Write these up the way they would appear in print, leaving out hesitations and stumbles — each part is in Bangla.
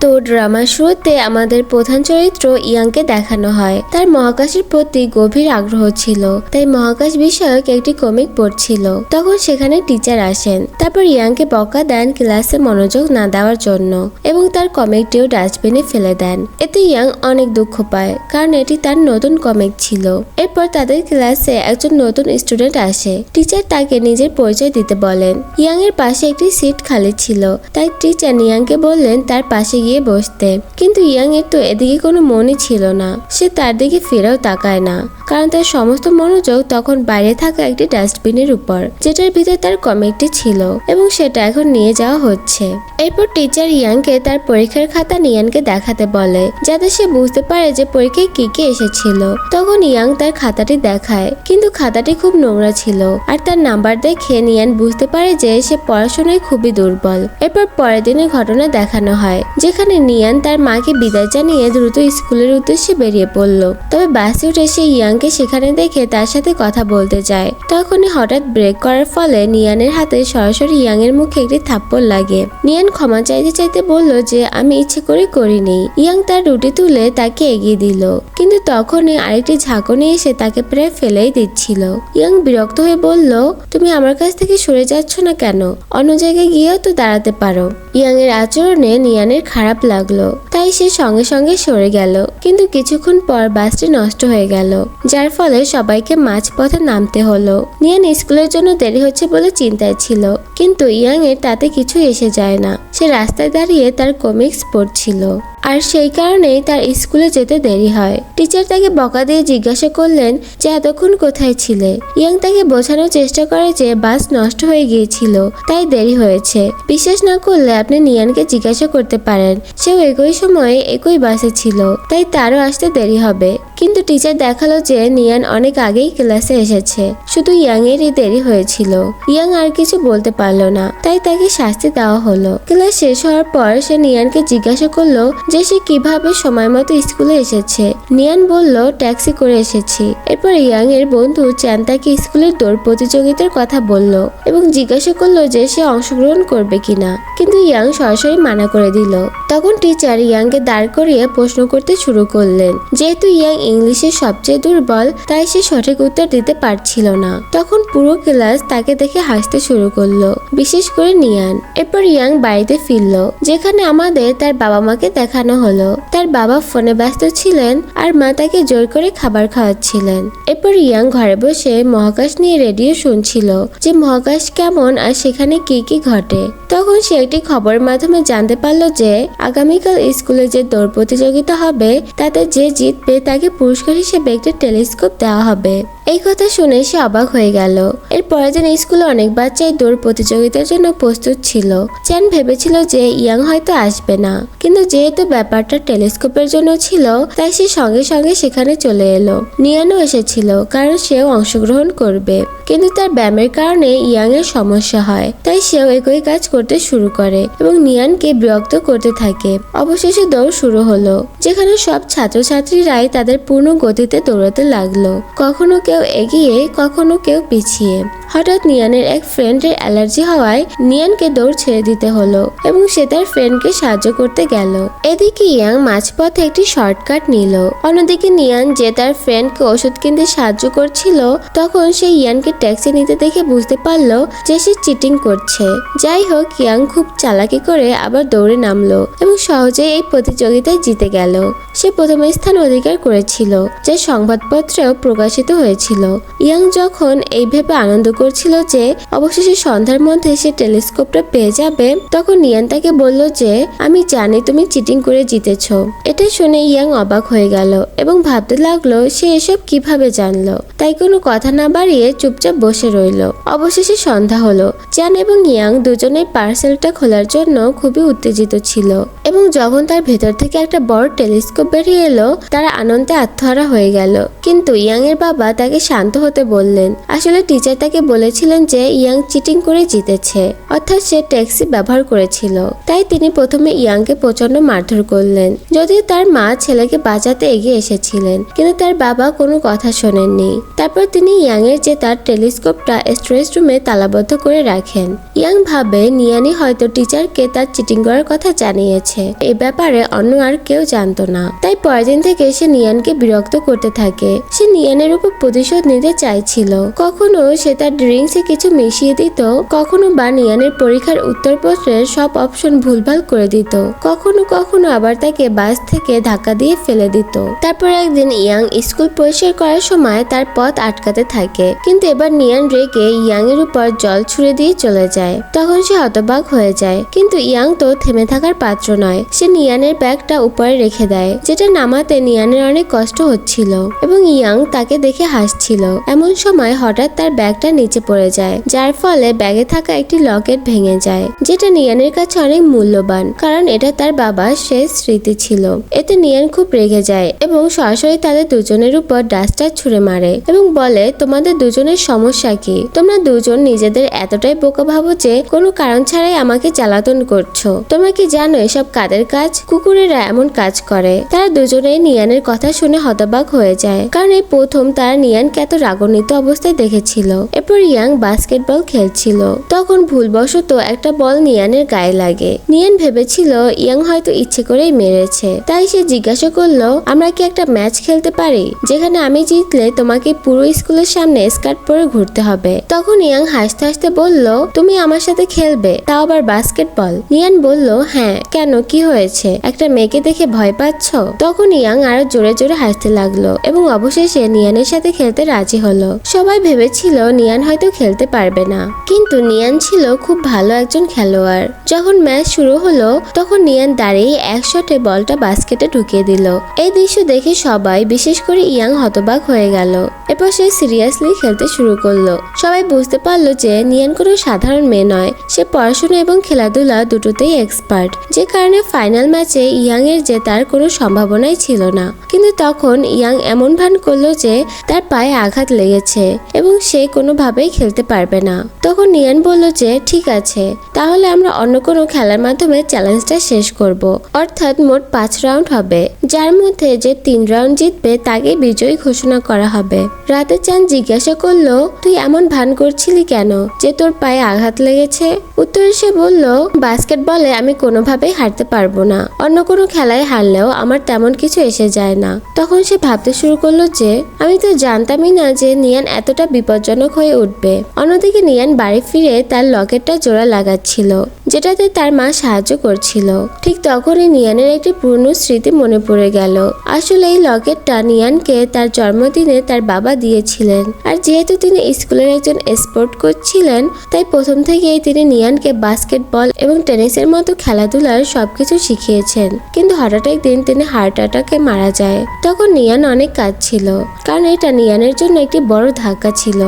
তো ড্রামার শুরুতে আমাদের প্রধান চরিত্র ইয়াংকে দেখানো হয় তার মহাকাশের প্রতি গভীর আগ্রহ ছিল, তাই মহাকাশ বিষয়ক একটি কমিক পড়ছিল। তখন সেখানে টিচার আসেন, তারপর ইয়াংকে বকা দেন ক্লাসে মনোযোগ না দেওয়ার জন্য এবং তার কমিকটিও ডাস্টবিনে ফেলে দেন। এতে ইয়াং অনেক দুঃখ পায়, কারণ এটি তার নতুন কমিক ছিল। এরপর তাদের ক্লাসে একজন নতুন স্টুডেন্ট আসে। টিচার তাকে নিজের পরিচয় দিতে বলেন। ইয়াং এর পাশে একটি সিট খালি ছিল, তাই টিচার ইয়াংকে বললেন তার পাশে গিয়ে বসতে, কিন্তু ইয়াং এর তো এদিকে কোনো মনই ছিল না। সে তার দিকে ফিরেও তাকায় না, কারণ তার সমস্ত মনোযোগ তখন বাইরে থাকা একটি ডাস্টবিনের উপর, যেটার ভিতর তার কমিকটি ছিল এবং সেটা এখন নিয়ে যাওয়া হচ্ছে। এরপর টিচার ইয়াংকে তার পরীক্ষার খাতা নিয়ানকে দেখাতে বলে, যাতে সে বুঝতে পারে যে পরীক্ষায় কি কি এসেছিল। তখন ইয়াং তার খাতাটি দেখায়, কিন্তু খাতাটি খুব নোংরা ছিল, আর তার নাম্বার দেখে নিয়ান বুঝতে পারে যে সে পড়াশোনায় খুবই দুর্বল। এরপর পরের দিনের ঘটনা দেখানো হয়, যেখানে নিয়ান তার মাকে বিদায় জানিয়ে দ্রুত স্কুলের উদ্দেশ্যে বেরিয়ে পড়ল। তবে বাসে উঠে সে ইয়াংকে সেখানে দেখে তার সাথে কথা বলতে যায়। তখনই হঠাৎ ব্রেক করার ফলে নিয়ানের হাতে সরাসরি ইয়াং এর মুখে একটি থাপ্পড় লাগে। নিয়ান ক্ষমা চাইতে চাইতে বলল যে আমি ইচ্ছে করে করিনি। ইয়াং তার রুটি তুলে তাকে এগিয়ে দিল, কিন্তু তখনই আরেকটি ঝাঁকুনি এসে তাকে প্রায় ফেলেই দিচ্ছিল। ইয়াং বিরক্ত হয়ে বলল, তুমি আমার কাছ থেকে সরে যাচ্ছ না কেন? অন্য জায়গায় গিয়েও তো দাঁড়াতে পারো। ইয়াং এর আচরণে নিয়ানের খারাপ লাগলো, তাই সে সঙ্গে সঙ্গে সরে গেল। কিন্তু কিছুক্ষণ পর বাসটি নষ্ট হয়ে গেল, যার ফলে সবাইকে মাঝপথে নামতে হলো। নিয়ান স্কুলের জন্য দেরি হচ্ছে বলে চিন্তায় ছিল, কিন্তু ইয়াং এর তাতে কিছু এসে যায় না। সে রাস্তায় দাঁড়িয়ে তার কমিক্স পড়ছিল, আর সেই কারণেই তার স্কুলে যেতে দেরি হয়। টিচার তাকে বকা দিয়ে জিজ্ঞাসা করলেন যে এতক্ষণ কোথায় ছিলে। ইয়াং তাকে বোঝানোর চেষ্টা করে যে বাস নষ্ট হয়ে গিয়েছিল, তাই দেরি হয়েছে। বিশ্বাস না করলে আপনি নিয়ানকে জিজ্ঞাসা করতে পারেন, সেও একই সময়ে একই বাসে ছিল, তাই তারও আসতে দেরি হবে। কিন্তু টিচার দেখালো যে নিয়ান অনেক আগেই ক্লাসে এসেছে, শুধু ইয়াং এরই দেরি হয়েছিল। ইয়াং আর কিছু বলতে পারলো না, তাই তাকে শাস্তি দেওয়া হলো। ক্লাস শেষ হওয়ার পর সে নিয়ানকে জিজ্ঞাসা করলো যে সে কিভাবে সময় মতো স্কুলে এসেছে। নিয়ান বলল ট্যাক্সি করে এসেছি। এরপর ইয়াং এর বন্ধু চ্যান তাকে স্কুলের দৌড় প্রতিযোগিতার কথা বলল এবং জিজ্ঞাসা করলো যে সে অংশগ্রহণ করবে কিনা, কিন্তু ইয়াং সরাসরি মানা করে দিল। তখন টিচার ইয়াংকে দাঁড় করিয়ে প্রশ্ন করতে শুরু করলেন। যেহেতু ইয়াং ইংলিশে সবচেয়ে দুর্বল, তাই সে সঠিক উত্তর দিতে পারছিল না। তখন পুরো ক্লাস তাকে দেখে হাসতে শুরু করলো, বিশেষ করে নিয়ান। এরপর ইয়াং বাড়িতে ফিরল, যেখানে আমাদের তার বাবা মাকে দেখানো হলো। তার বাবা ফোনে ব্যস্ত ছিলেন আর মা তাকে জোর করে খাবার খাওয়াচ্ছিলেন। এরপর ইয়াং ঘরে বসে মহাকাশ নিয়ে রেডিও শুনছিল যে মহাকাশ কেমন আর সেখানে কি কি ঘটে। তখন সে একটি খবরের মাধ্যমে জানতে পারলো যে আগামীকাল স্কুলে যে দৌড় প্রতিযোগিতা হবে, তাতে যে জিতবে তাকে পুরস্কার হিসেবে একটি টেলিস্কোপ দেওয়া হবে। এই কথা শুনে সে অবাক হয়ে গেল। এর পরের দিন স্কুলে অনেক বাচ্চাই দৌড় প্রতিযোগিতার জন্য প্রস্তুত ছিল। চ্যান ভেবেছিল যে ইয়াং হয়তো আসবে না, কিন্তু যেহেতু ব্যাপারটা টেলিস্কোপের জন্য ছিল, তাই সে সঙ্গে সঙ্গে সেখানে চলে এলো। নিয়ানও এসেছিল, কারণ সেও অংশগ্রহণ করবে, কিন্তু তার ব্যায়ামের কারণে ইয়াং এর সমস্যা হয়, তাই সেও একই কাজ করতে শুরু করে এবং নিয়ানকে বিরক্ত করতে থাকে। অবশেষে দৌড় শুরু হলো, যেখানে সব ছাত্রছাত্রীরাই তাদের পূর্ণ গতিতে দৌড়াতে লাগলো, কখনো কেউ এগিয়ে কখনো কেউ পিছিয়ে। হঠাৎ নিয়ানের এক ফ্রেন্ডের অ্যালার্জি হওয়ায় নিয়ানকে দৌড় ছেড়ে দিতে হলো এবং সে তার ফ্রেন্ডকে সাহায্য করতে গেল। এদিকে ইয়াং মাঝপথে একটি শর্টকাট নিল। অন্যদিকে নিয়ান যে তার ফ্রেন্ডকে ওষুধ কিনতে সাহায্য করছিল, তখন সে ইয়ানকে ট্যাক্সি নিতে দেখে বুঝতে পারলো যে সে চিটিং করছে। যাই হোক, ইয়াং খুব চালাকি করে আবার দৌড়ে নামলো এবং সহজেই এই প্রতিযোগিতায় জিতে গেল। সে প্রথম স্থান অধিকার করেছিল, যা সংবাদপত্রেও প্রকাশিত হয়েছিল। ইয়াং যখন এই ভেবে আনন্দ করছিল যে অবশেষে সন্ধ্যার মধ্যে সে টেলিস্কোপটা পেয়ে যাবে, তখন নিয়ান তাকে বলল যে আমি জানি তুমি চিটিং করে জিতেছো। এটা শুনে ইয়াং অবাক হয়ে গেল এবং ভাবতে লাগলো সে এসব কিভাবে জানলো। তাই কোনো কথা না বাড়িয়ে চুপচাপ বসে রইল। অবশেষে সন্ধ্যা হলো। চ্যান এবং ইয়াং দুজনেই পার্সেলটা খোলার জন্য খুবই উত্তেজিত ছিল এবং যখন তার ভেতর থেকে একটা বড় টেলিস্কোপ বেরিয়ে এলো, তারা আনন্দে আত্মহারা হয়ে গেল। কিন্তু ইয়াং এর বাবা তাকে শান্ত হতে বললেন। আসলে টিচার তাকে বলেছিলেন যে ইয়াং চিটিং করে জিতেছে, অর্থাৎ সে ট্যাক্সি ব্যবহার করেছিল। তাই তিনি প্রথমে ইয়াংকে প্রচন্ড মারধর করলেন। যদিও তার মা ছেলেকে বাঁচাতে এগিয়ে এসেছিলেন, কিন্তু তার বাবা কোনো কথা শোনেননি। তারপর তিনি ইয়াং এর যে তার টেলিস্কোপটা স্টোরেজ রুমে তালাবদ্ধ করে রাখেন। ইয়াং ভাবে নিয়ানি হয়তো টিচারকে তার চিটিং করার কথা জানিয়েছে। এই ব্যাপারে অন্য আর কেউ জানতো না। তাই পরের দিন থেকে সে নিয়ানকে বিরক্ত করতে থাকে। সে নিয়ানের উপর প্রতিশোধ নিতে চাইছিল। কখনো সে তার ড্রিঙ্কসে কিছু মিশিয়ে দিত, কখনো বা নিয়ানের পরীক্ষার উত্তরপত্রের সব অপশন ভুলভাল করে দিত, কখনো কখনো আবার তাকে বাস থেকে ধাক্কা দিয়ে ফেলে দিত। তারপর একদিন ইয়াং স্কুল পরিষ্কার করার সময় তার পথ আটকাতে থাকে, কিন্তু এবার নিয়ান রেগে ইয়াং এর উপর জল ছুড়ে দিয়ে চলে যায়। তখন সে হতবাক হয়ে যায়, কিন্তু ইয়াং তো থেমে থাকার পাত্র নয়। সে নিয়ানের ব্যাগটা উপরে রেখে দেয়, যেটা নামাতে নিয়ানের অনেক কষ্ট হচ্ছিল এবং ইয়াং তাকে দেখে হাসছিল। এমন সময় হঠাৎ তার ব্যাগটা নিচে পড়ে যায়, যার ফলে ব্যাগে থাকা একটি লকেট ভেঙে যায়, যেটা নিয়ানের কাছে অনেক মূল্যবান, কারণ এটা তার বাবার শেষ স্মৃতি ছিল। এতে নিয়ান খুব রেগে যায় এবং সরাসরি তাদের দুজনের উপর ডাস্টার ছুঁড়ে মারে এবং বলে, তোমাদের দুজনের সমস্যা কি? তোমরা দুজন নিজেদের এতটাই বোকা ভাবো যে কোনো কারণ ছাড়াই আমাকে জ্বালাতন করছো। তোমরা কি জানো এসব কাদের কাজ? কুকুরেরা এমন কাজ করে। তারা দুজনেই নিয়ানের কথা শুনে হতবাক হয়ে যায়, কারণ এই প্রথম তারা নিয়ানকে এত রাগান্বিত অবস্থায় দেখেছিল। এরপর ইয়াং বাস্কেটবল খেলছিল, তখন ভুলবশত একটা বল নিয়ানের গায়ে লাগে। নিয়ান ভেবেছিল ইয়াং হয়তো ইচ্ছে করেই মেরেছে। তাই সে জিজ্ঞাসা করলো, আমরা কি একটা ম্যাচ খেলতে পারি যেখানে আমি জিতলে তোমাকে পুরো স্কুলের সামনে স্কার্ট পরে ঘুরতে হবে? তখন ইয়াং হাসতে হাসতে বলল, তুমি আমার সাথে খেলবে, তাও আবার বাস্কেটবল? নিয়ান বলল, হ্যাঁ, কেন, কি হয়েছে? একটা মেয়েকে দেখে ভয় পাচ্ছ? তখন ইয়াং আরো জোরে জোরে হাসতে লাগলো এবং অবশেষে নিয়ানের সাথে খেলতে রাজি হলো। সবাই ভেবেছিল নিয়ান হয়তো খেলতে পারবে না, কিন্তু নিয়ান ছিল খুব ভালো একজন খেলোয়াড়। যখন ম্যাচ শুরু হলো তখন নিয়ান দাঁড়িয়ে এক শটে বলটা বাস্কেটে ঢুকিয়ে দিল। এই দৃশ্য দেখে সবাই, বিশেষ করে ইয়াং, হতবাক হয়ে গেল। এরপর সে সিরিয়াসলি খেলতে শুরু করলো। সবাই বুঝতে পারলো যে নিয়ান কোনো সাধারণ মেয়ে নয়, সে পড়াশোনা এবং খেলাধুলা দুটোতেই এক্সপার্ট, যে কারণে ফাইনাল ম্যাচে ইয়াং এর জেতার কোনো সম্ভাবনাই ছিল না। কিন্তু তখন ইয়াং এমন ভান করলো যে তার পায়ে আঘাত লেগেছে এবং সে কোনোভাবেই খেলতে পারবে না। তখন নিয়ান বলল যে ঠিক আছে, তাহলে আমরা অন্য কোনো খেলার মাধ্যমে চ্যালেঞ্জটা শেষ করব, অর্থাৎ মোট 5 রাউন্ড হবে, যার মধ্যে যে 3 রাউন্ড জিতবে তাকে বিজয়ী ঘোষণা করা হবে। রাতে চাঁদ জিজ্ঞাসা করলো, তুই এমন ভান করছিলি কেন যে তোর পায়ে আঘাত লেগেছে? উত্তরে সে বলল, বাস্কেটবলে আমি কোনোভাবেই হারতে পারবো না, অন্য কোনো খেলায় হারলেও আমার তেমন কিছু এসে যায় না। তখন সে ভাবতে শুরু করলো যে আমি তো জানতামই না যে নিয়ান এতটা বিপজ্জনক হয়ে উঠবে। অন্যদিকে নিয়ান বাড়ি ফিরে তার লকেটটা জোড়া লাগাচ্ছিল, যেটাতে তার মা সাহায্য করছিল। ঠিক তখনই নিয়ানের একটি পুরনো স্মৃতি মনে পড়ে গেল। আসলে এই লকেটটা নিয়ানকে তার জন্মদিনে তার বাবা দিয়েছিলেন, আর যেহেতু তিনি স্কুলের একজন স্পোর্ট কোচ ছিলেন, তাই প্রথম থেকেই তিনি নিয়ানকে বাস্কেটবল এবং টেনিসের মতো খেলাধুলার সবকিছু শিখিয়েছেন। কিন্তু হঠাৎ একদিন তিনি হার্ট অ্যাটাকে মারা যায়। তখন নিয়ান অনেক কাঁদছিল, কারণ এটা নিয়ানের জন্য একটি বড় ধাক্কা ছিল।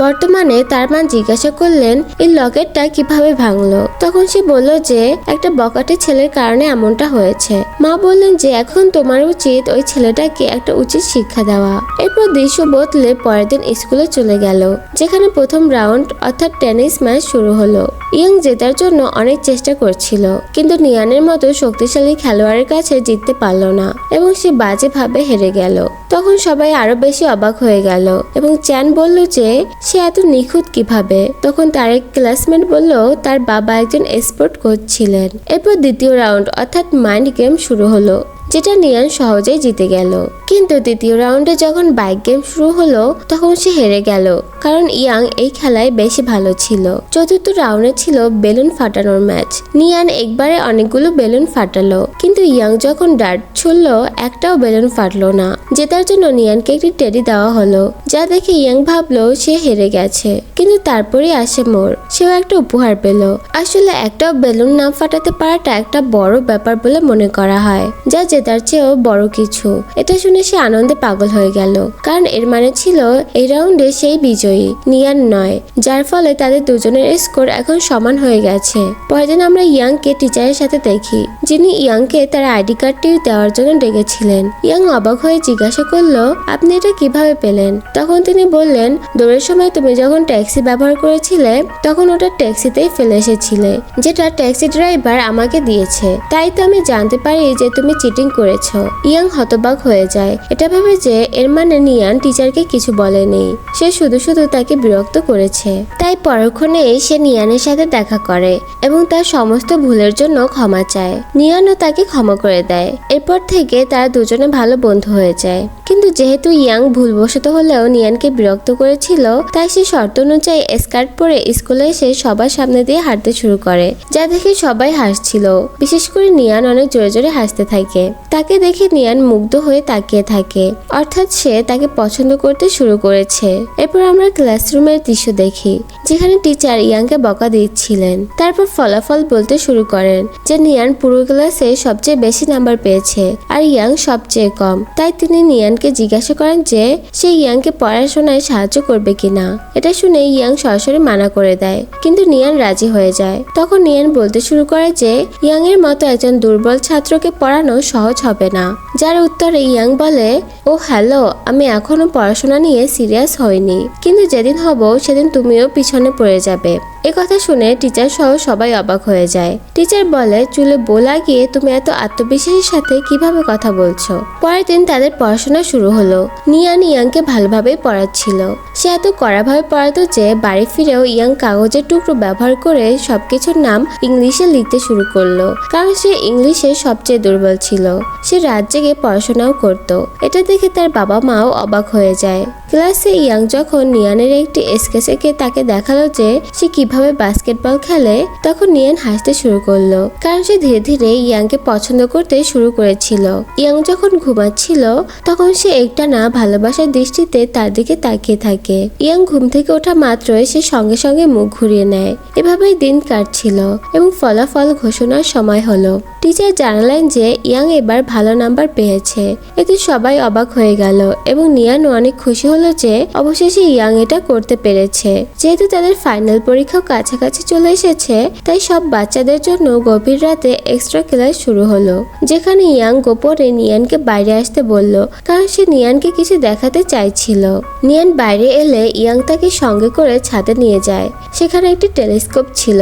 বর্তমানে তার মা জিজ্ঞাসা করলেন এই লকেটটা কিভাবে ভাঙলো। তখন সে বলল যে একটা বকাটে ছেলের কারণে এমনটা হয়েছে। মা বললেন যে এখন তোমার উচিত ওই ছেলেটাকে একটা উচিত শিক্ষা দেওয়া। এরপর দৃশ্য বদলে পরের দিন স্কুলে চলে গেল, যেখানে প্রথম রাউন্ড অর্থাৎ টেনিস ম্যাচ শুরু হলো। ইয়াং জেতার জন্য অনেক চেষ্টা করছিল, কিন্তু নিয়ানের মতো শক্তিশালী খেলোয়াড়ের কাছে জিততে পারল না এবং সে বাজেভাবে হেরে গেল। তখন সবাই আরো বেশি অবাক হয়ে গেল এবং চ্যান বলল যে সে এত নিখুঁত কিভাবে। তখন তার এক ক্লাসমেট বলল তার বাবা একজন স্পোর্ট কোচ ছিলেন। এরপর দ্বিতীয় রাউন্ড অর্থাৎ মাইন্ড গেম শুরু হলো, যেটা নিয়ান সহজেই জিতে গেল। কিন্তু তৃতীয় রাউন্ডে যখন বাইক গেম শুরু হলো তখন সে হেরে গেল, কারণ ইয়াং এই খেলায় বেশি ভালো ছিল। চতুর্থ রাউন্ডে ছিল বেলুন ফাটানোর ম্যাচ। নিয়ান একবারে অনেকগুলো বেলুন ফাটালো, কিন্তু ইয়াং যখন ডার্ট ছুড়লো একটাও বেলুন ফাটলো না। জেতার জন্য নিয়ানকে একটি টেডি দেওয়া হলো, যা দেখে ইয়াং ভাবলো সে হেরে গেছে। কিন্তু তারপরেই আসে মোর, সেও একটা উপহার পেল। আসলে একটাও বেলুন না ফাটাতে পারাটা একটা বড় ব্যাপার বলে মনে করা হয়, যা তার চেয়েও বড় কিছু। এটা শুনে সে আনন্দে পাগল হয়ে গেল, কারণ এর মানে ছিল এই রাউন্ডে সেই বিজয়ী, নিয়ান নয়, যার ফলে তাদের দুজনের স্কোর এখন সমান হয়ে গেছে। পরের দিন আমরা ইয়াংকে টিচারের সাথে দেখি, যিনি ইয়াংকে তার আইডি কার্ডটি দেওয়ার জন্য ডেকেছিলেন। ইয়াং অবাক হয়ে জিজ্ঞাসা করলো, আপনি এটা কিভাবে পেলেন? তখন তিনি বললেন, দৌড়ের সময় তুমি যখন ট্যাক্সি ব্যবহার করেছিলে তখন ওটা ট্যাক্সিতেই ফেলে এসেছিলে, যেটা ট্যাক্সি ড্রাইভার আমাকে দিয়েছে। তাই তো আমি জানতে পারি যে তুমি চিটিং করেছো। ইয়াং হতবাক হয়ে যায়, এটা ভেবে যে এর মানে নিয়ান টিচারকে কিছু বলেনি, সে শুধু শুধু তাকে বিরক্ত করেছে। তাই পরক্ষণেই সে নিয়ানের সাথে দেখা করে এবং তার সমস্ত ভুলের জন্য ক্ষমা চায়। নিয়ানও তাকে ক্ষমা করে দেয়। এরপর থেকে তারা দুজনে ভালো বন্ধু হয়ে যায়। কিন্তু যেহেতু ইয়াং ভুলবশত হলেও নিয়ানকে বিরক্ত করেছিল, তাই সে শর্ত অনুযায়ী স্কার্ট পরে স্কুলে এসে সবার সামনে দিয়ে হাঁটতে শুরু করে, যা দেখে সবাই হাসছিল। বিশেষ করে নিয়ান অনেক জোরে জোরে হাসতে থাকে। তাকে দেখে নিয়ান মুগ্ধ হয়ে তাকিয়ে থাকে, অর্থাৎ সে তাকে পছন্দ করতে শুরু করেছে। এরপর আমরা ক্লাসরুমের দৃশ্য দেখি, যেখানে টিচার ইয়াংকে বকা দিচ্ছিলেন। তারপর ফলাফল বলতে শুরু করেন যে নিয়ান পুরো ক্লাসে সবচেয়ে বেশি নাম্বার পেয়েছে আর ইয়াং সবচেয়ে কম। তাই তিনি নিয়ানকে জিজ্ঞাসা করেন যে সে ইয়াংকে পড়াশোনায় সাহায্য করবে কিনা। এটা শুনে ইয়াং সরাসরি মানা করে দেয়, কিন্তু নিয়ান রাজি হয়ে যায়। তখন নিয়ান বলতে শুরু করে যে ইয়াং এর মতো একজন দুর্বল ছাত্রকে পড়ানো সহজ হবে না, যার উত্তরে ইয়াং বলে, ও হ্যালো, আমি এখনো পড়াশোনা নিয়ে সিরিয়াস হইনি, কিন্তু যেদিন হব সেদিন তুমিও পিছনে পড়ে যাবে। এ কথা শুনে টিচার সহ সবাই অবাক হয়ে যায়। টিচার বলে, চুলে বোলা গিয়ে তুমি এত আত্মবিশ্বাসের সাথে কিভাবে কথা বলছো? পরের দিন তাদের পড়াশোনা শুরু হলো। নিয়ান ইয়াংকে ভালোভাবেই পড়াচ্ছিল। সে এত কড়াভাবে পড়াতো যে বাড়ি ফিরেও ইয়াং কাগজের টুকরো ব্যবহার করে সবকিছুর নাম ইংলিশে লিখতে শুরু করলো, কারণ সে ইংলিশে সবচেয়ে দুর্বল ছিল। সে রাত জেগে পড়াশোনাও করতো। এটা দেখে তার বাবা মাও অবাক হয়ে যায়। ক্লাসে ইয়াং যখন নিয়ানের একটি স্কেচ এঁকে তাকে দেখালো যে সে কিভাবে বাস্কেটবল খেলে, তখন নিয়ান হাসতে শুরু করলো, কারণ সে ধীরে ধীরে ইয়াংকে পছন্দ করতে শুরু করেছিল। ইয়াং যখন ঘুমাচ্ছিল তখন সে একটানা ভালোবাসার দৃষ্টিতে তার দিকে তাকিয়ে থাকে। ইয়াং ঘুম থেকে ওঠা মাত্রই সে সঙ্গে সঙ্গে মুখ ঘুরিয়ে নেয়। এভাবেই দিন কাটছিল এবং ফলাফল ঘোষণার সময় হলো। টিচার জানালেন যে ইয়াং এবার ভালো নাম্বার পেয়েছে। এতে সবাই অবাক হয়ে গেল এবং নিয়ানও অনেক খুশি হলো যে অবশেষে ইয়াং এটা করতে পেরেছে। যেহেতু তাদের ফাইনাল পরীক্ষাও কাছাকাছি চলে এসেছে, তাই সব বাচ্চাদের জন্য গভীর রাতে এক্সট্রা ক্লাস শুরু হলো, যেখানে ইয়াং গোপনে নিয়ানকে বাইরে আসতে বলল, কারণ সে নিয়ানকে কিছু দেখাতে চাইছিল। নিয়ান বাইরে এলে ইয়াং তাকে সঙ্গে করে ছাদে নিয়ে যায়। সেখানে একটি টেলিস্কোপ ছিল।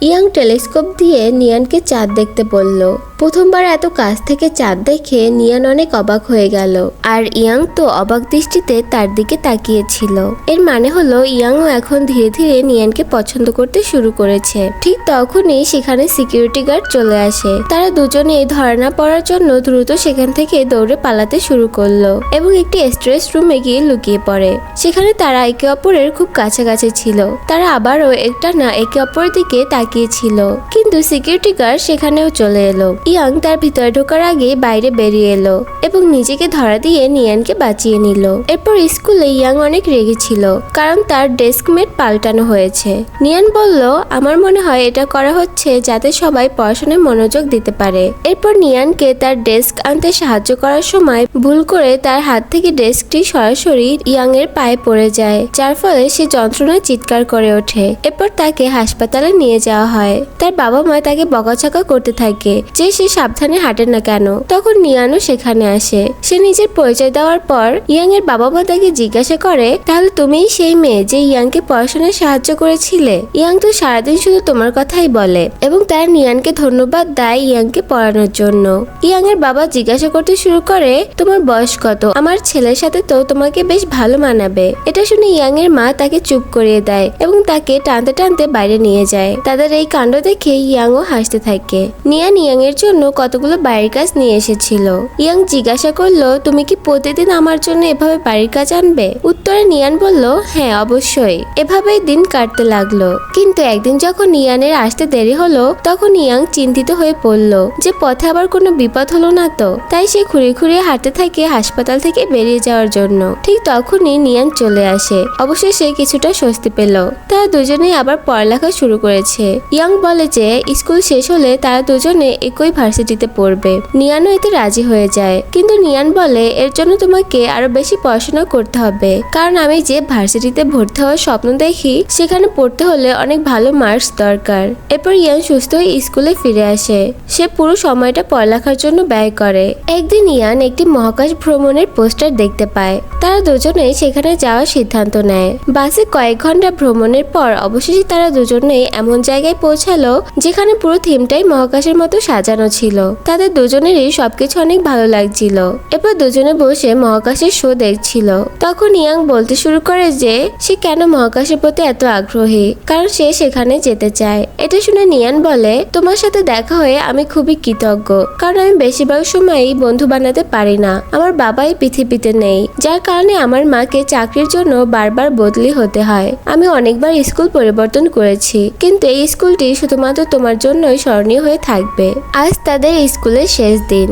ইয়াং টেলিস্কোপ দিয়ে নিয়ানকে চাঁদ দেখতে বলল। প্রথমবার এত কাছ থেকে চাঁদ দেখে নিয়ান অনেক অবাক হয়ে গেল, আর ইয়াং তো অবাক দৃষ্টিতে তার দিকে তাকিয়েছিল। এর মানে হলো ইয়াংও এখন ধীরে ধীরে নিয়ানকে পছন্দ করতে শুরু করেছে। ঠিক তখনই সেখানে সিকিউরিটি গার্ড চলে আসে। তারা দুজনে ধরা না পড়ার জন্য দ্রুত সেখান থেকে দৌড়ে পালাতে শুরু করলো এবং একটি স্টোরেজ রুমে গিয়ে লুকিয়ে পড়ে। সেখানে তারা একে অপরের খুব কাছাকাছি ছিল। তারা আবারও একটানা একে অপরের দিকে তাকিয়েছিল, কিন্তু সিকিউরিটি গার্ড সেখানেও চলে এলো। ইয়াং তার ভিতরে ঢোকার আগে বাইরে বেরিয়ে এলো এবং নিজেকে ধরা দিয়ে নিয়ানকে বাঁচিয়ে নিল। এরপর স্কুলে ইয়াং অনেক রেগে ছিল, কারণ তার ডেস্কমেট পাল্টানো হয়েছে। নিয়ান বলল, আমার মনে হয় এটা করা হচ্ছে যাতে সবাই পড়াশোনায় মনোযোগ দিতে পারে। এরপর নিয়ানকে তার ডেস্ক আনতে সাহায্য করার সময় ভুল করে তার হাত থেকে ডেস্কটি সরাসরি ইয়াং এর পায়ে পড়ে যায়, যার ফলে সে যন্ত্রণায় চিৎকার করে ওঠে। এরপর তাকে হাসপাতালে নিয়ে যাওয়া হয়। তার বাবা মা তাকে বকাঝকা করতে থাকে যে সে সাবধানে হাঁটে না কেন। তখন নিয়ানও সেখানে আসে। সে নিজের পরিচয় দেওয়ার পর ইয়াং এর বাবা মা তাকে জিজ্ঞাসা করে, তাহলে তুমিই সেই মেয়ে যে ইয়াংকে পড়াশোনায় সাহায্য করেছিলে? ইয়াং তো সারাদিন শুধু তোমার কথাই বলে এবং তার নিয়ানকে ধন্যবাদ দেয় ইয়াংকে পড়ানোর জন্য। ইয়াং এর বাবা জিজ্ঞাসা করতে শুরু করে, তোমার বয়স কত? আমার ছেলের সাথে তো তোমাকে বেশ ভালো মানাবে। এটা শুনে ইয়াং এর মা তাকে চুপ করিয়ে দেয় এবং তাকে টানতে টানতে বাইরে নিয়ে যায়। তাদের এই কাণ্ড দেখে ইয়াংও হাসতে থাকে। নিয়ান ইয়াং এর জন্য কতগুলো বাড়ির কাজ নিয়ে এসেছিল। ইয়াং জিজ্ঞাসা করলো, তুমি কি প্রতিদিন আমার জন্য এভাবে বাড়ির কাজ আনবে? উত্তরে নিয়ান বলল, হ্যাঁ অবশ্যই। এভাবেই দিন কাটতে লাগলো। কিন্তু একদিন যখন নিয়ানের আসতে দেরি হলো, তখন ইয়াং চিন্তিত হয়ে পড়ল যে পথে আবার কোনো বিপদ হলো না তো। তাই সে খুঁড়িয়ে খুঁড়িয়ে হাঁটতে থাকে হাসপাতাল থেকে বেরিয়ে যাওয়ার জন্য। ঠিক তখনই নিয়ান চলে আসে। অবশেষে কিছুটা স্বস্তি পেল। তারা দুজনেই আবার পড়ালেখা শুরু করেছে। ইয়াং বলে যে স্কুল শেষ হলে তারা দুজনে একই ভার্সিটিতে পড়বে। নিয়ানও এতে রাজি হয়ে যায়, কিন্তু নিয়ান বলে এর জন্য তোমাকে আরো বেশি পড়াশোনা করতে হবে, কারণ আমি যে ভার্সিটিতে ভর্তি হওয়ার স্বপ্ন দেখি সেখানে পড়তে হলে অনেক ভালো মার্কস দরকার। এরপর ইয়ান সুস্থ হয়ে স্কুলে ফিরে আসে। সে পুরো সময়টা পড়ালেখার জন্য ব্যয় করে। একদিন ইয়ান একটি মহাকাশ ভ্রমণের পোস্টার দেখতে পায়। তারা দুজনেই সেখানে যাওয়ার সিদ্ধান্ত নেয়। বাসে কয়েক ঘন্টা ভ্রমণের পর অবশেষে তারা দুজনেই এমন জায়গায় পৌঁছালো যেখানে পুরো থিমটাই মহাকাশের মতো সাজানো ছিল। তাদের দুজনেরই সবকিছু অনেক ভালো লাগছিল। এরপর দুজনে বসে মহাকাশের শো দেখছিল। তখন ইয়াং বলতে শুরু করে যে সে কেন মহাকাশের প্রতি এত আগ্রহী, কারণ সে সেখানে যেতে চায়। এটা শুনে নিয়ান বলে, তোমার সাথে দেখা হয়ে আমি খুবই কৃতজ্ঞ, কারণ আমি বেশিরভাগ সময়ই বন্ধু বানাতে পারি না। আমার বাবাই পৃথিবীতে নেই, যার কারণে আমার মাকে চাকরির জন্য বারবার বদলি হতে হয়। আমি অনেকবার স্কুল পরিবর্তন করেছি, কিন্তু এই স্কুলটি শুধুমাত্র তোমার জন্যই স্মরণীয় হয়ে থাকবে। আজ তাদের স্কুলের শেষ দিন,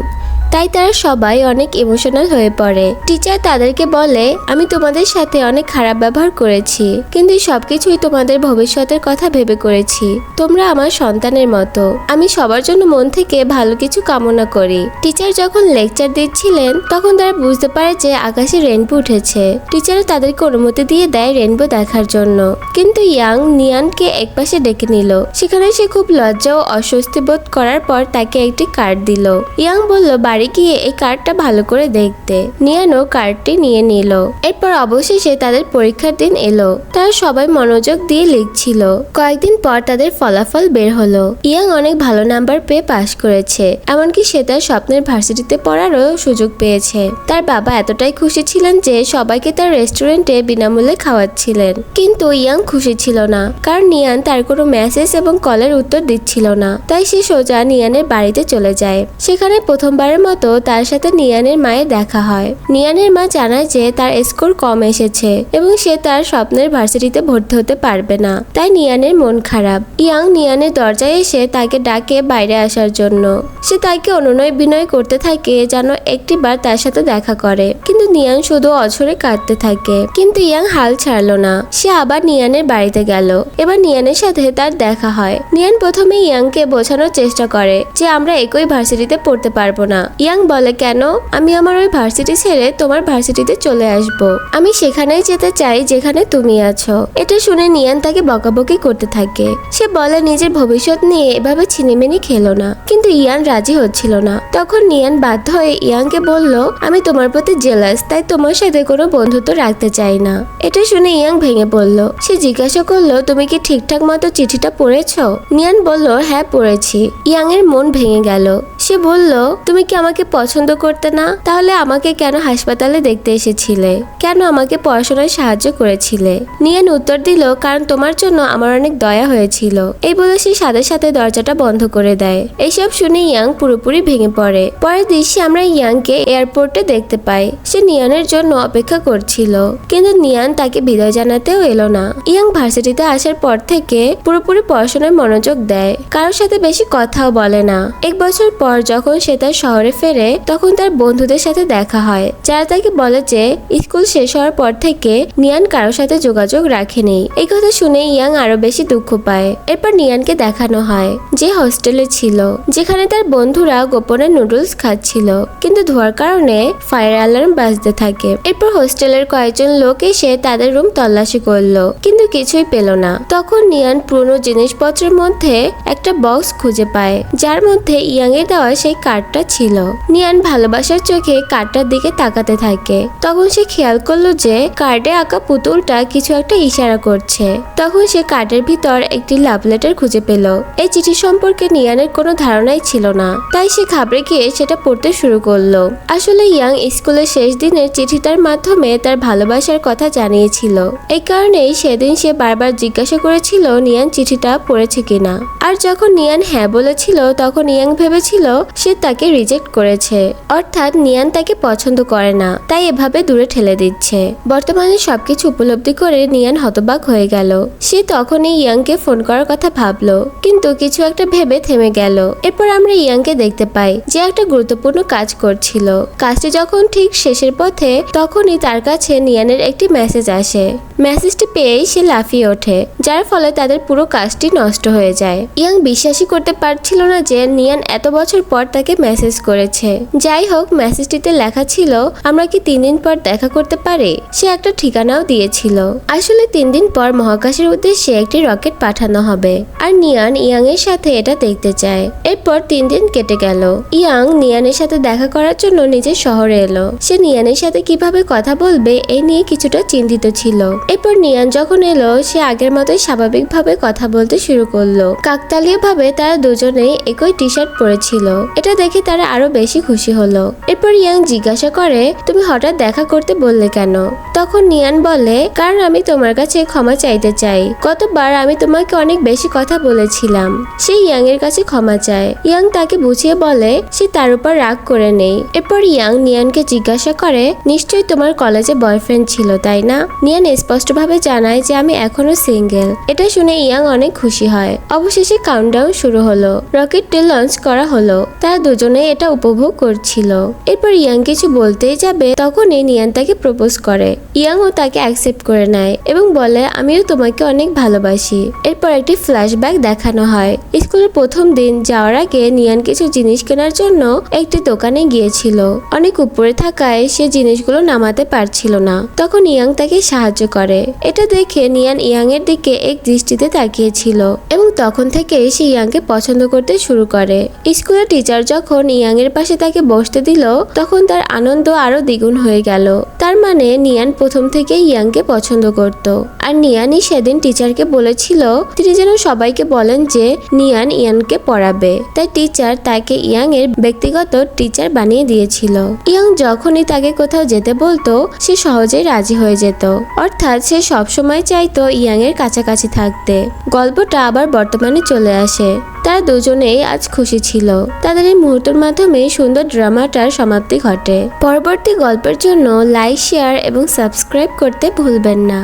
তাই তারা সবাই অনেক ইমোশনাল হয়ে পড়ে। টিচার তাদেরকে বলে, আমি তোমাদের সাথে অনেক খারাপ ব্যবহার করেছি, কিন্তু সবকিছুই তোমাদের ভবিষ্যতের কথা ভেবে করেছি। তোমরা আমার সন্তানের মতো। আমি সবার জন্য মন থেকে ভালো কিছু কামনা করি। টিচার যখন লেকচার দিচ্ছিলেন তখন তারা বুঝতে পারে যে আকাশে রেনবো উঠেছে। টিচার তাদেরকে অনুমতি দিয়ে দেয় রেনবো দেখার জন্য, কিন্তু ইয়াং নিয়ানকে একপাশে ডেকে নিল। সেখানে সে খুব লজ্জা ও অস্বস্তি বোধ করার পর তাকে একটি কার্ড দিল। ইয়াং বলল বাড়ি গিয়ে এই কার্ডটা ভালো করে দেখতে। নিয়ানও কার্ডটি নিয়ে নিল। এরপর অবশেষে তাদের পরীক্ষার দিন এলো। তারা সবাই মনোযোগ দিয়ে লিখছিল। কয়েকদিন পর তাদের ফলাফল বের হলো। ইয়াং অনেক ভালো নাম্বার পেয়ে পাশ করেছে, এমনকি সে তার স্বপ্নের ভার্সিটিতে পড়ারও সুযোগ পেয়েছে। তার বাবা এতটাই খুশি ছিলেন যে সবাইকে তার রেস্টুরেন্টে বিনামূল্যে খাওয়াচ্ছিলেন। কিন্তু ইয়াং খুশি ছিল না, কারণ নিয়ান তার কোনো মেসেজ এবং কলের উত্তর দিচ্ছিল না। তাই সে সোজা নিয়ানের বাড়িতে চলে যায়। সেখানে প্রথমবারের মতো তার সাথে নিয়ানের মায়ের দেখা হয়। নিয়ানের মা জানায় যে তার স্কোর কম এসেছে এবং সে তার স্বপ্নের ভার্সিটিতে ভর্তি হতে পারবে না। তাই নিয়ানের মন খারাপ। ইয়াং নিয়ানের দরজায় এসে তাকে ডাকে বাইরে আসার জন্য। সে তাকে অনুনয় বিনয় করতে থাকে যেন একটিবার তার সাথে দেখা করে, কিন্তু নিয়ান শুধু অঝরে কাঁদতে থাকে। কিন্তু ইয়াং হাল ছাড়লো না। সে আবার নিয়ানের বাড়িতে গেল। এবার নিয়ানের সাথে তার দেখা হয়। নিয়ান প্রথমে ইয়াংকে বোঝানোর চেষ্টা করে যে আমরা একই ভার্সিটিতে পড়তে পারবো না। ইয়াং বলে, কেন? আমি আমার ওই ভার্সিটি ছেড়ে তোমার ভার্সিটিতে চলে আসব। আমি সেখানেই যেতে চাই যেখানে তুমি আছো। এটা শুনে নিয়ান তাকে বকাবকি করতে থাকে। সে বলে নিজের ভবিষ্যৎ নিয়ে এভাবে ছিনিমিনি খেলো না, কিন্তু ইয়ান রাজি হচ্ছিল না। তখন নিয়ান বাধ্য হয়ে ইয়াংকে বলল, আমি তোমার প্রতি জেলাস, তাই তোমার সাথে কোনো বন্ধুত্ব রাখতে চাই না। এটা শুনে ইয়াং ভেঙে পড়ল। সে জিজ্ঞাসা করলো, তুমি কি ঠিকঠাক মতো চিঠিটা পড়েছো? নিয়ান বলল, হ্যাঁ পড়েছি। ইয়াং এর মন ভেঙে গেল। সে বলল, তুমি কি আমাকে পছন্দ করতে না? তাহলে আমাকে কেন হাসপাতালে দেখতে এসেছিলে? কেন আমাকে পড়াশোনায় সাহায্য করেছিলে? নিয়ান উত্তর দিল, কারণ তোমার জন্য আমার অনেক দয়া হয়েছিল। এই বলে সে সাথে সাথে দরজাটা বন্ধ করে দেয়। এইসব শুনে ইয়াং পুরোপুরি ভেঙে পড়ে। পরের দৃশ্যে আমরা ইয়াংকে এয়ারপোর্টে দেখতে পাই। সে নিয়ানের জন্য অপেক্ষা করছিল, কিন্তু নিয়ান তাকে বিদায় জানাতেও এলো না। ইয়াং ভার্সিটিতে আসার পর থেকে পুরোপুরি পড়াশোনায় মনোযোগ দেয়, কারোর সাথে বেশি কথাও বলে না। এক বছর পর যখন সে তার শহরে ফেরে তখন তার বন্ধুদের সাথে দেখা হয়, যারা তাকে বলে যে স্কুল শেষ হওয়ার পর থেকে নিয়ান কারোর সাথে যোগাযোগ রাখেনি। এই কথা শুনে ইয়াং আরো বেশি দুঃখ পায়। এরপর নিয়ানকে দেখানো হয় যে হোস্টেলে ছিল, যেখানে তার বন্ধুরা গোপনে নুডলস খাচ্ছিল, কিন্তু ধোয়ার কারণে ফায়ার অ্যালার্ম বাজতে থাকে। এরপর হোস্টেলের কয়েকজন লোক এসে তাদের রুম তল্লাশি করলো, কিন্তু কিছুই পেল না। তখন নিয়ান পুরনো জিনিসপত্রের মধ্যে একটা বক্স খুঁজে পায়, যার মধ্যে ইয়াং এর দেওয়া সেই কার্ডটা ছিল। নিয়ান ভালোবাসার চোখে কার্ডটার দিকে তাকাতে থাকে। তখন সে খেয়াল করলো যে কার্ডে আঁকা পুতুলটা কিছু একটা ইশারা করছে। তখন সে কার্ডের ভিতর একটি লাভ লেটার খুঁজে পেল। এই চিঠি সম্পর্কে নিয়ানের কোনো ধারণাই ছিল না, তাই সে ঘাবড়ে গিয়ে সেটা পড়তে শুরু করলো। আসলে ইয়াং স্কুলের শেষ দিনের চিঠিটার মাধ্যমে তার ভালোবাসার কথা জানিয়েছিল। এই কারণেই সেদিন সে বারবার জিজ্ঞাসা করেছিল নিয়ান চিঠিটা পড়েছে কিনা। আর যখন নিয়ান হ্যাঁ বলেছিল তখন ইয়াং ভেবেছিল সে তাকে রিজেক্ট করেছে, অর্থাৎ নিয়ান তাকে পছন্দ করে না, তাই এভাবে দূরে ঠেলে দিচ্ছে। বর্তমানে সবকিছু উপলব্ধি করে নিয়ান হতবাক হয়ে গেল। সে তখনই ইয়াংকে ফোন করার কথা ভাবলো, কিন্তু কিছু একটা ভেবে থেমে গেল। এরপর আমরা ইয়াংকে দেখতে পাই যে একটা গুরুত্বপূর্ণ কাজ করছিল। কাজটি যখন ঠিক শেষের পথে তখনই তার কাছে নিয়ানের একটি মেসেজ আসে। মেসেজটি পেয়েই সে লাফিয়ে ওঠে, যার ফলে তাদের পুরো কাজটি নষ্ট হয়ে যায়। ইয়াং বিশ্বাসই করতে পারছিল না যে নিয়ান এত বছর পর তাকে মেসেজ করেছে। যাই হোক, মেসেজটিতে লেখা ছিল আমরা কি 3 দিন পর দেখা করতে পারি। সে একটা ঠিকানাও দিয়েছিল। আসলে 3 দিন পর মহাকাশের উদ্দেশ্যে একটি রকেট পাঠানো হবে, আর নিয়ান ইয়াং এর সাথে এটা দেখতে চায়। এরপর 3 দিন কেটে গেল। ইয়াং নিয়ানের সাথে দেখা করার জন্য নিজের শহরে এলো। সে নিয়ানের সাথে কিভাবে কথা বলবে এই নিয়ে কিছুটা চিন্তিত ছিল। এরপর নিয়ান যখন এলো, সে আগের মতোই স্বাভাবিকভাবে কথা বলতে শুরু করলো। কাকতালীয় ভাবে তারা দুজনেই একই টি শার্ট পরেছিল। এটা দেখে তারা আরো বেশি খুশি হলো। এরপর ইয়াং জিজ্ঞাসা করে তুমি হঠাৎ দেখা করতে বললে কেন? তখন নিয়ান বলে কারণ আমি তোমার কাছে ক্ষমা চাইতে চাই। গতবার আমি তোমাকে অনেক বেশি কথা বলেছিলাম। সে ইয়াং এর কাছে ক্ষমা চায়। ইয়াং তাকে বুঝিয়ে বলে সে তার উপর রাগ করে নেই। এরপর ইয়াং নিয়ানকে জিজ্ঞাসা করে নিশ্চয়ই তোমার কলেজে বয়ফ্রেন্ড ছিল তাই না? নিয়ান স্পষ্টভাবে জানায় যে আমি এখনো সিঙ্গেল। এটা শুনে ইয়াং অনেক খুশি হয়। অবশেষে কাউন্টডাউন শুরু হলো। রকেটটি লঞ্চ করা হলো। তারা দুজনেই এটা উপভোগ করছিল। এরপর ইয়াং কিছু বলতেই যাবে, তখনই নিয়ান তাকে প্রপোজ করে। ইয়াংও তাকে অ্যাকসেপ্ট করে নেয় এবং বলে আমিও তোমাকে অনেক ভালোবাসি। এরপর একটি ফ্ল্যাশব্যাক দেখানো হয়। স্কুলের প্রথম দিন যাওয়ার আগে নিয়ান কিছু জিনিস কেনার জন্য একটি দোকানে গিয়েছিল। অনেক উপরে থাকায় সে জিনিসগুলো নামাতে পারছিল না। তখন ইয়াং তাকে সাহায্য করে। এটা দেখে নিয়ান ইয়াং এর দিকে এক দৃষ্টিতে তাকিয়েছিল এবং তখন থেকে সে ইয়াংকে পছন্দ করতে শুরু করে। স্কুলের টিচার যখন ইয়াং এর পাশে তাকে বসতে দিল, তখন তার আনন্দ আরো দ্বিগুণ হয়ে গেল। তার মানে নিয়ান প্রথম থেকে ইয়াংকে পছন্দ করত। আর নিয়ানই সেদিন টিচারকে বলেছিল তিনি যেন সবাইকে বলেন যে নিয়ান ইয়াংকে পড়াবে। তাই টিচার তাকে ইয়াং এর ব্যক্তিগত টিচার বানিয়ে দিয়েছিল। ইয়াং যখনই তাকে কোথাও যেতে বলতো সে সহজেই রাজি হয়ে যেত। অর্থাৎ সে সবসময় চাইতো ইয়াং এর কাছাকাছি থাকতে। গল্পটা আবার বর্তমানে চলে আসে। তারা দুজনেই আজ খুশি ছিল। তাদের এই মুহূর্তের মাধ্যমে সুন্দর ড্রামাটার সমাপ্তি ঘটে। পরবর্তী গল্পের জন্য লাইক, শেয়ার এবং সাবস্ক্রাইব করতে ভুলবেন না।